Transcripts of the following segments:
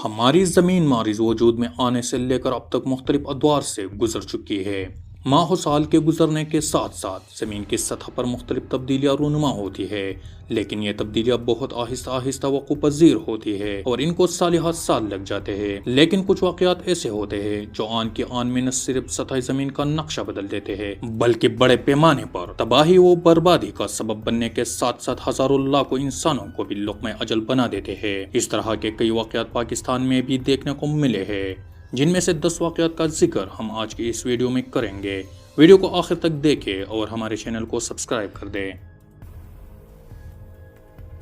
ہماری زمین ماریز وجود میں آنے سے لے کر اب تک مختلف ادوار سے گزر چکی ہے۔ ماہ و سال کے گزرنے کے ساتھ ساتھ زمین کی سطح پر مختلف تبدیلیاں رونما ہوتی ہے، لیکن یہ تبدیلیاں بہت آہستہ آہستہ وقوع پذیر ہوتی ہے اور ان کو سالہات سال لگ جاتے ہیں۔ لیکن کچھ واقعات ایسے ہوتے ہیں جو آن کی آن میں نہ صرف سطح زمین کا نقشہ بدل دیتے ہیں بلکہ بڑے پیمانے پر تباہی و بربادی کا سبب بننے کے ساتھ ساتھ ہزاروں لاکھوں انسانوں کو بھی لقمہ اجل بنا دیتے ہیں۔ اس طرح کے کئی واقعات پاکستان میں بھی دیکھنے کو ملے ہیں، جن میں سے 10 واقعات کا ذکر ہم آج کی اس ویڈیو میں کریں گے۔ ویڈیو کو آخر تک دیکھیں اور ہمارے چینل کو سبسکرائب کر دیں۔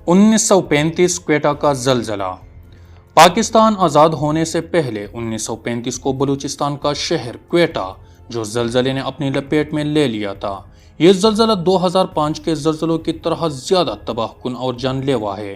1935 کوئٹہ کا زلزلہ۔ پاکستان آزاد ہونے سے پہلے 1935 کو بلوچستان کا شہر کوئٹہ جو زلزلے نے اپنی لپیٹ میں لے لیا تھا۔ یہ زلزلہ 2005 کے زلزلوں کی طرح زیادہ تباہ کن اور جان لیوا ہے۔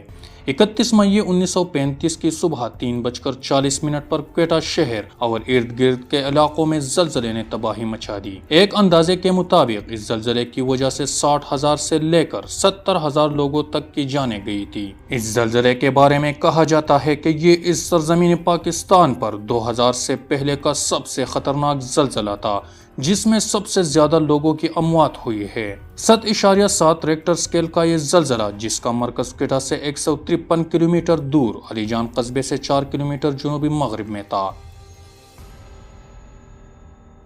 31 مئی 1935 کی صبح 3:40 پر کوئٹہ شہر اور ارد گرد کے علاقوں میں زلزلے نے تباہی مچا دی۔ ایک اندازے کے مطابق اس زلزلے کی وجہ سے 60,000 سے لے کر 70,000 لوگوں تک کی جانیں گئی تھی۔ اس زلزلے کے بارے میں کہا جاتا ہے کہ یہ اس سرزمین پاکستان پر 2000 سے پہلے کا سب سے خطرناک زلزلہ تھا، جس میں سب سے زیادہ لوگوں کی اموات ہوئی ہے۔ 7.7 ریکٹر سکیل کا یہ زلزلہ، جس کا مرکز کوئٹہ سے 153 کلومیٹر دور علی جان قصبے سے 4 کلومیٹر جنوبی مغرب میں تھا۔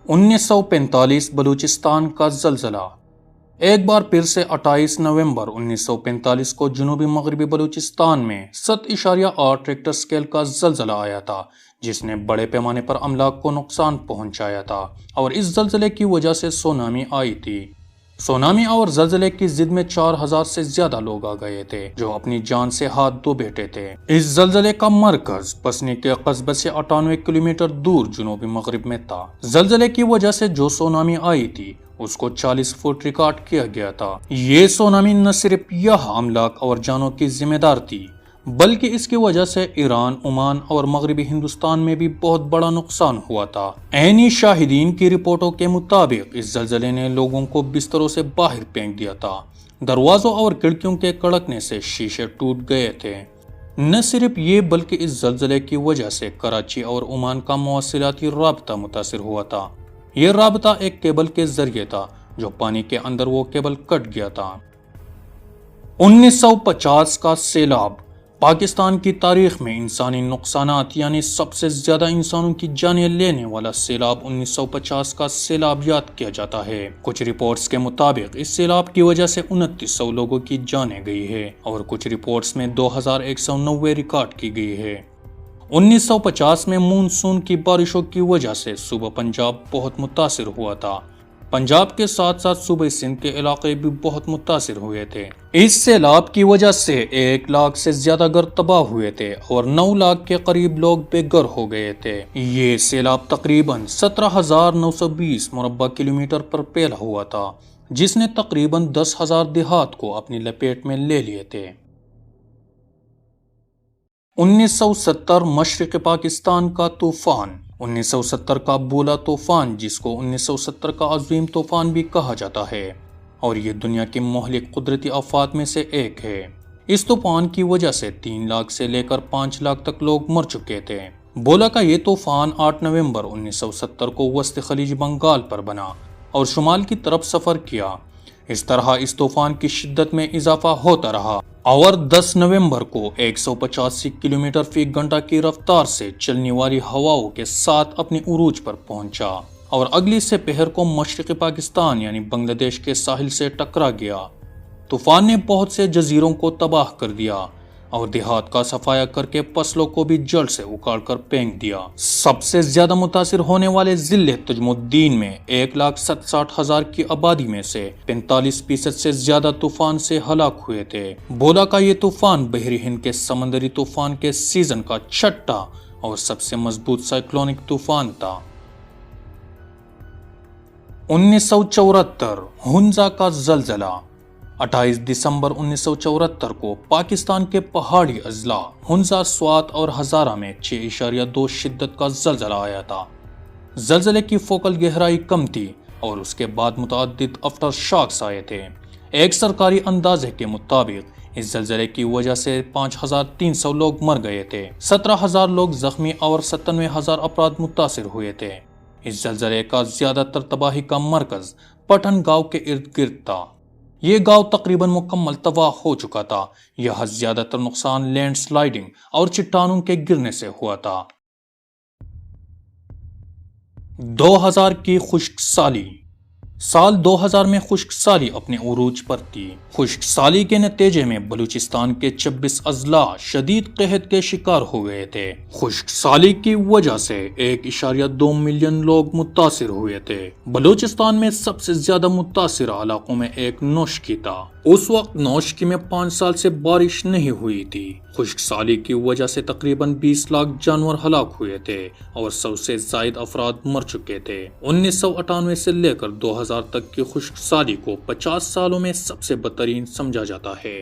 1945 بلوچستان کا زلزلہ۔ ایک بار پھر سے 28 نومبر 1945 کو جنوبی مغربی بلوچستان میں 7.8 ریکٹر سکیل کا زلزلہ آیا تھا، جس نے بڑے پیمانے پر املاک کو نقصان پہنچایا تھا اور اس زلزلے کی وجہ سے سونامی آئی تھی۔ سونامی اور زلزلے کی زد میں 4,000 سے زیادہ لوگ آ گئے تھے جو اپنی جان سے ہاتھ دھو بیٹھے تھے۔ اس زلزلے کا مرکز پسنی کے قصبے سے 98 کلومیٹر دور جنوبی مغرب میں تھا۔ زلزلے کی وجہ سے جو سونامی آئی تھی اس کو 40 فٹ ریکارڈ کیا گیا تھا۔ یہ سونامی نہ صرف یہاں املاک اور جانوں کی ذمہ دار تھی بلکہ اس کی وجہ سے ایران، عمان اور مغربی ہندوستان میں بھی بہت بڑا نقصان ہوا تھا۔ عینی شاہدین کی رپورٹوں کے مطابق اس زلزلے نے لوگوں کو بستروں سے باہر پھینک دیا تھا۔ دروازوں اور کھڑکیوں کے کڑکنے سے شیشے ٹوٹ گئے تھے۔ نہ صرف یہ بلکہ اس زلزلے کی وجہ سے کراچی اور عمان کا مواصلاتی رابطہ متاثر ہوا تھا۔ یہ رابطہ ایک کیبل کے ذریعے تھا جو پانی کے اندر وہ کیبل کٹ گیا تھا۔ 1950 کا سیلاب۔ پاکستان کی تاریخ میں انسانی نقصانات یعنی سب سے زیادہ انسانوں کی جانیں لینے والا سیلاب 1950 کا سیلاب یاد کیا جاتا ہے۔ کچھ رپورٹس کے مطابق اس سیلاب کی وجہ سے 2900 لوگوں کی جانیں گئی ہے اور کچھ رپورٹس میں 2190 ریکارڈ کی گئی ہے۔ 1950 میں مونسون کی بارشوں کی وجہ سے صوبہ پنجاب بہت متاثر ہوا تھا۔ پنجاب کے ساتھ ساتھ صوبہ سندھ کے علاقے بھی بہت متاثر ہوئے تھے۔ اس سیلاب کی وجہ سے 1 لاکھ سے زیادہ گھر تباہ ہوئے تھے اور 9 لاکھ کے قریب لوگ بے گھر ہو گئے تھے۔ یہ سیلاب تقریباً 17,920 مربع کلومیٹر پر پھیلا ہوا تھا، جس نے تقریباً 10,000 دیہات کو اپنی لپیٹ میں لے لیے تھے۔ 1970 مشرقی پاکستان کا طوفان۔ 1970 کا بولا طوفان، جس کو 1970 کا عظیم طوفان بھی کہا جاتا ہے اور یہ دنیا کی مہلک قدرتی آفات میں سے ایک ہے۔ اس طوفان کی وجہ سے 3 لاکھ سے لے کر 5 لاکھ تک لوگ مر چکے تھے۔ بولا کا یہ طوفان 8 نومبر 1970 کو وسط خلیج بنگال پر بنا اور شمال کی طرف سفر کیا۔ اس طرح اس طوفان کی شدت میں اضافہ ہوتا رہا اور 10 نومبر کو 185 کلومیٹر فی گھنٹہ کی رفتار سے چلنے والی ہواؤں کے ساتھ اپنی عروج پر پہنچا اور اگلی سپہر کو مشرقی پاکستان یعنی بنگلہ دیش کے ساحل سے ٹکرا گیا۔ طوفان نے بہت سے جزیروں کو تباہ کر دیا اور دیہات کا صفایا کر کے فصلوں کو بھی جڑ سے اکھاڑ کر پھینک دیا۔ سب سے زیادہ متاثر ہونے والے ضلع تجم الدین میں 1,67,000 کی آبادی میں سے 45% سے زیادہ طوفان سے ہلاک ہوئے تھے۔ بولا کا یہ طوفان بحری ہند کے سمندری طوفان کے سیزن کا 6واں اور سب سے مضبوط سائیکلونک طوفان تھا۔ 1974 ہنزا کا زلزلہ۔ 28 دسمبر 1974 کو پاکستان کے پہاڑی اضلاع ہنزا، سوات اور ہزارہ میں 6.2 شدت کا زلزلہ آیا تھا۔ زلزلے کی فوکل گہرائی کم تھی اور اس کے بعد متعدد آفٹر شاکس آئے تھے۔ ایک سرکاری اندازے کے مطابق اس زلزلے کی وجہ سے 5300 لوگ مر گئے تھے، 17000 لوگ زخمی اور 97000 افراد متاثر ہوئے تھے۔ اس زلزلے کا زیادہ تر تباہی کا مرکز پٹن گاؤں کے ارد گرد تھا۔ یہ گاؤں تقریباً مکمل تباہ ہو چکا تھا۔ یہاں زیادہ تر نقصان لینڈ سلائیڈنگ اور چٹانوں کے گرنے سے ہوا تھا۔ 2000 کی خشک سالی۔ سال 2000 میں خشک سالی اپنے عروج پر تھی۔ خشک سالی کے نتیجے میں بلوچستان کے 26 اضلاع شدید قحط کے شکار ہو گئے تھے۔ خشک سالی کی وجہ سے 1.2 ملین لوگ متاثر ہوئے تھے۔ بلوچستان میں سب سے زیادہ متاثرہ علاقوں میں ایک نوشکی تھا۔ اس وقت نوشکی میں 5 سال سے بارش نہیں ہوئی تھی۔ خشک سالی کی وجہ سے تقریباً 20 لاکھ جانور ہلاک ہوئے تھے اور 100 سے زائد افراد مر چکے تھے۔ 1998 سے لے کر 2000 تک کی خشک سالی کو 50 سالوں میں سب سے بدترین سمجھا جاتا ہے۔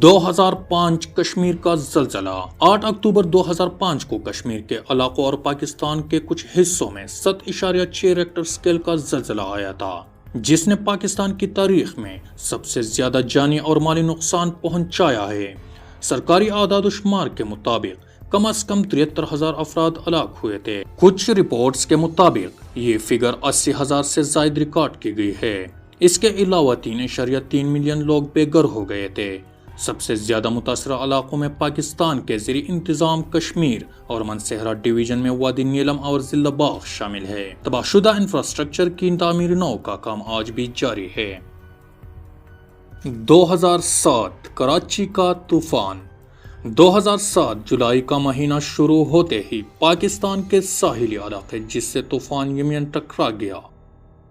2005 کشمیر کا زلزلہ۔ 8 اکتوبر 2005 کو کشمیر کے علاقوں اور پاکستان کے کچھ حصوں میں 7.6 ریکٹر اسکیل کا زلزلہ آیا تھا، جس نے پاکستان کی تاریخ میں سب سے زیادہ جانی اور مالی نقصان پہنچایا ہے۔ سرکاری اعداد و شمار کے مطابق کم از کم 73,000 افراد ہلاک ہوئے تھے۔ کچھ رپورٹس کے مطابق یہ فگر 80,000 سے زائد ریکارڈ کی گئی ہے۔ اس کے علاوہ 3.3 ملین لوگ بے گھر ہو گئے تھے۔ سب سے زیادہ متاثرہ علاقوں میں پاکستان کے زیر انتظام کشمیر اور منصہرہ ڈویژن میں وادی نیلم اور ضلع باغ شامل ہے۔ تباہ شدہ انفراسٹرکچر کی تعمیر نو کا کام آج بھی جاری ہے۔ 2007 کراچی کا طوفان۔ 2007 جولائی کا مہینہ شروع ہوتے ہی پاکستان کے ساحلی علاقے جس سے طوفان یمین ٹکرا گیا،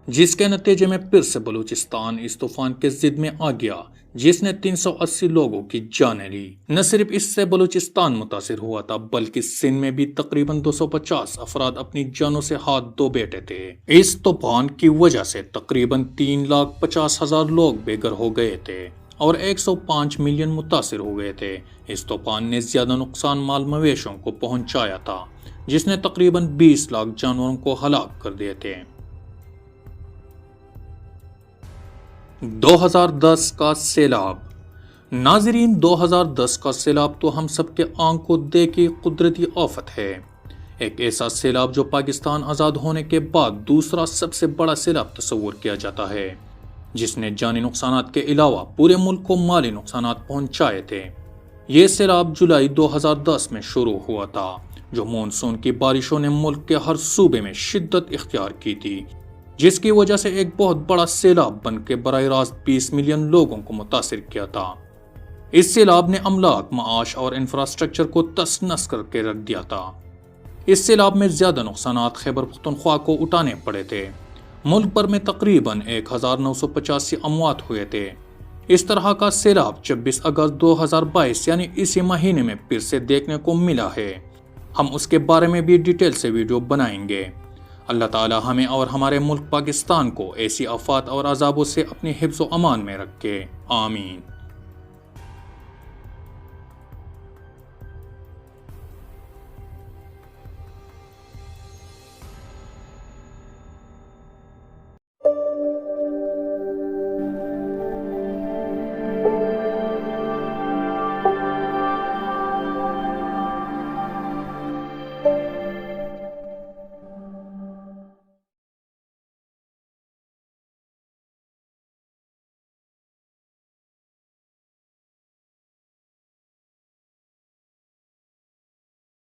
جس کے نتیجے میں پھر سے بلوچستان اس طوفان کے زد میں آ گیا، جس نے 380 لوگوں کی جانیں لی۔ نہ صرف اس سے بلوچستان متاثر ہوا تھا بلکہ سندھ میں بھی تقریباً 250 افراد اپنی جانوں سے ہاتھ دھو بیٹھے تھے۔ اس طوفان کی وجہ سے تقریباً 3,50,000 لوگ بے گھر ہو گئے تھے اور 105 ملین متاثر ہو گئے تھے۔ اس طوفان نے زیادہ نقصان مال مویشوں کو پہنچایا تھا، جس نے تقریباً 20 لاکھ جانوروں کو ہلاک کر دیے تھے۔ 2010 کا سیلاب۔ ناظرین، 2010 کا سیلاب تو ہم سب کے آنکھوں دیکھی قدرتی آفت ہے۔ ایک ایسا سیلاب جو پاکستان آزاد ہونے کے بعد دوسرا سب سے بڑا سیلاب تصور کیا جاتا ہے، جس نے جانی نقصانات کے علاوہ پورے ملک کو مالی نقصانات پہنچائے تھے۔ یہ سیلاب جولائی 2010 میں شروع ہوا تھا، جو مونسون کی بارشوں نے ملک کے ہر صوبے میں شدت اختیار کی تھی، جس کی وجہ سے ایک بہت بڑا سیلاب بن کے براہ راست 20 ملین لوگوں کو متاثر کیا تھا۔ اس سیلاب نے املاک، معاش اور انفراسٹرکچر کو تس نس کر کے رکھ دیا تھا۔ اس سیلاب میں زیادہ نقصانات خیبر پختونخوا کو اٹھانے پڑے تھے۔ ملک بھر میں تقریباً 1985 اموات ہوئے تھے۔ اس طرح کا سیلاب 26 اگست 2022 یعنی اسی مہینے میں پھر سے دیکھنے کو ملا ہے۔ ہم اس کے بارے میں بھی ڈیٹیل سے ویڈیو بنائیں گے۔ اللہ تعالی ہمیں اور ہمارے ملک پاکستان کو ایسی آفات اور عذابوں سے اپنی حفظ و امان میں رکھے، آمین۔